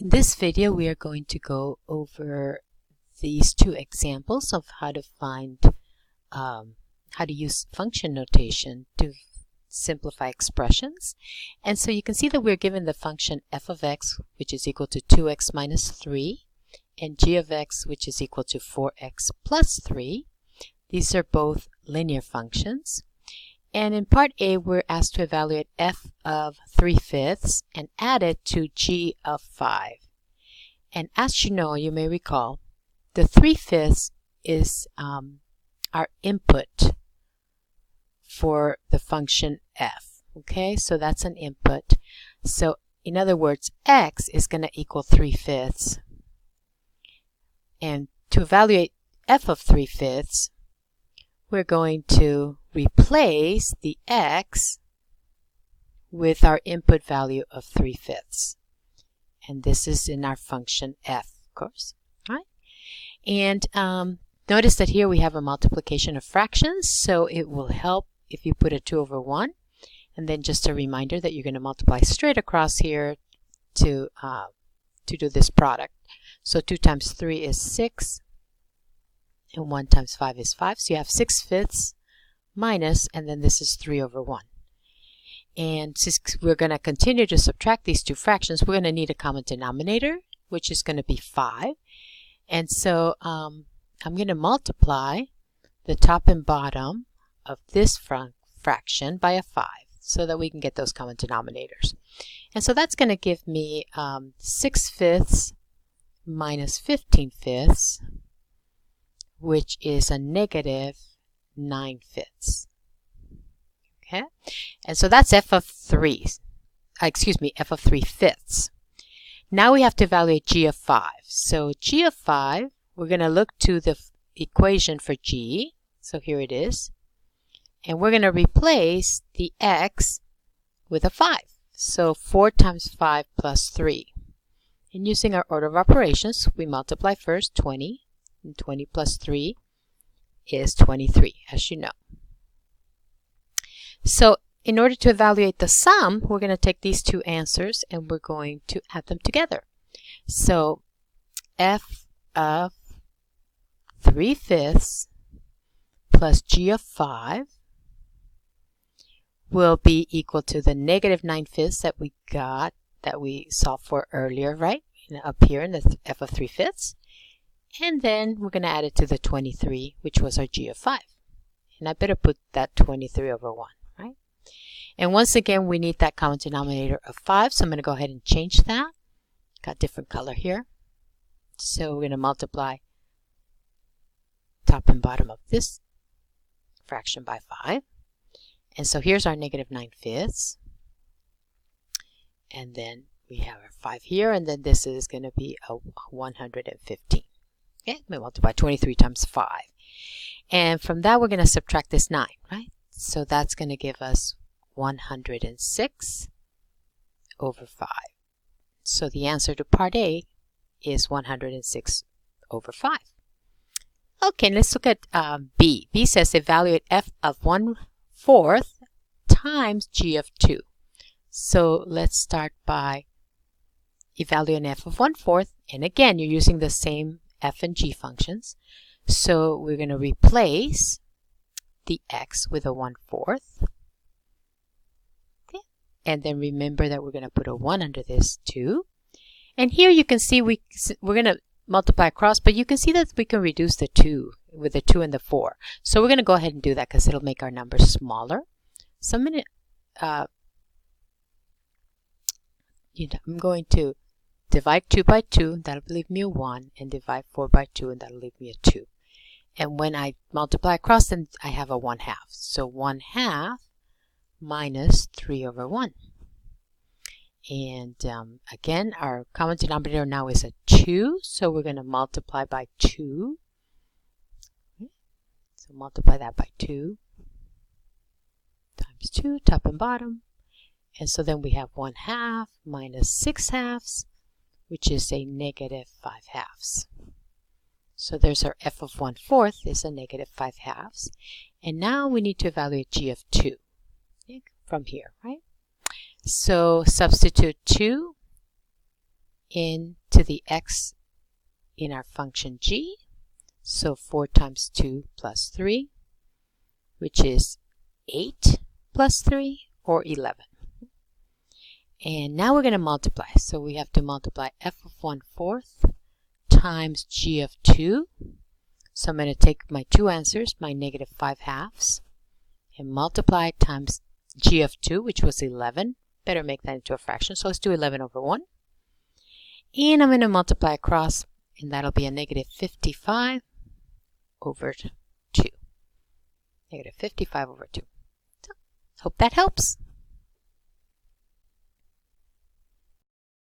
In this video, we are going to go over these two examples of how to find, how to use function notation to simplify expressions. And so you can see that we're given the function f of x, which is equal to 2x minus 3, and g of x, which is equal to 4x plus 3. These are both linear functions. And in part A, we're asked to evaluate f of 3/5 and add it to g of 5. And as you know, you may recall, the 3/5 is our input for the function f. Okay, so that's an input. So in other words, x is going to equal 3/5. And to evaluate f of 3/5, we're going to replace the x with our input value of 3/5. And this is in our function f, of course. All right? And notice that here we have a multiplication of fractions, so it will help if you put a 2 over 1. And then just a reminder that you're going to multiply straight across here to do this product. So 2 times 3 is 6. And 1 times 5 is 5. So you have 6/5 minus, and then this is 3 over 1. And since we're going to continue to subtract these two fractions, we're going to need a common denominator, which is going to be 5. And so I'm going to multiply the top and bottom of this fraction by a 5 so that we can get those common denominators. And so that's going to give me 6/5 minus 15/5, which is a negative 9/5. Okay, and so that's f of 3/5. Now we have to evaluate g of 5. So g of 5, we're going to look to the equation for g. So here it is. And we're going to replace the x with a 5. So 4 times 5 plus 3. And using our order of operations, we multiply first 20. And 20 plus 3 is 23, as you know. So in order to evaluate the sum, we're going to take these two answers and we're going to add them together. So f of 3/5 plus g of 5 will be equal to the negative 9/5 that we got, that we solved for earlier, right? Up here in the f of 3/5. And then we're going to add it to the 23, which was our g of 5. And I better put that 23 over 1, right? And once again, we need that common denominator of 5, so I'm going to go ahead and change that. Got different color here. So we're going to multiply top and bottom of this fraction by 5. And so here's our negative 9/5. And then we have our 5 here, and then this is going to be a 115. Okay, we multiply 23 times 5. And from that, we're going to subtract this 9, right? So that's going to give us 106 over 5. So the answer to part A is 106 over 5. Okay, let's look at B. B says evaluate f of 1/4 times g of 2. So let's start by evaluating f of 1/4. And again, you're using the same f and g functions. So we're going to replace the x with a 1/4. Okay. And then remember that we're going to put a 1 under this too. And here you can see we're going to multiply across, but you can see that we can reduce the 2 with the 2 and the 4. So we're going to go ahead and do that because it'll make our numbers smaller. So I'm going to divide 2 by 2, that'll leave me a 1, and divide 4 by 2, and that'll leave me a 2. And when I multiply across them, I have a 1/2. So 1/2 minus 3 over 1. And again, our common denominator now is a 2, so we're going to multiply by 2. Okay. So multiply that by 2 times 2, top and bottom. And so then we have 1/2 minus 6/2, which is a negative 5/2. So there's our f of 1/4 is a negative 5/2. And now we need to evaluate g of 2 from here, right? So substitute 2 into the x in our function g. So 4 times 2 plus 3, which is 8 plus 3, or 11. And now we're going to multiply. So we have to multiply f of 1/4 times g of 2. So I'm going to take my two answers, my -5/2, and multiply times g of 2, which was 11. Better make that into a fraction. So let's do 11/1. And I'm going to multiply across, and that'll be a -55/2. -55/2. So, hope that helps.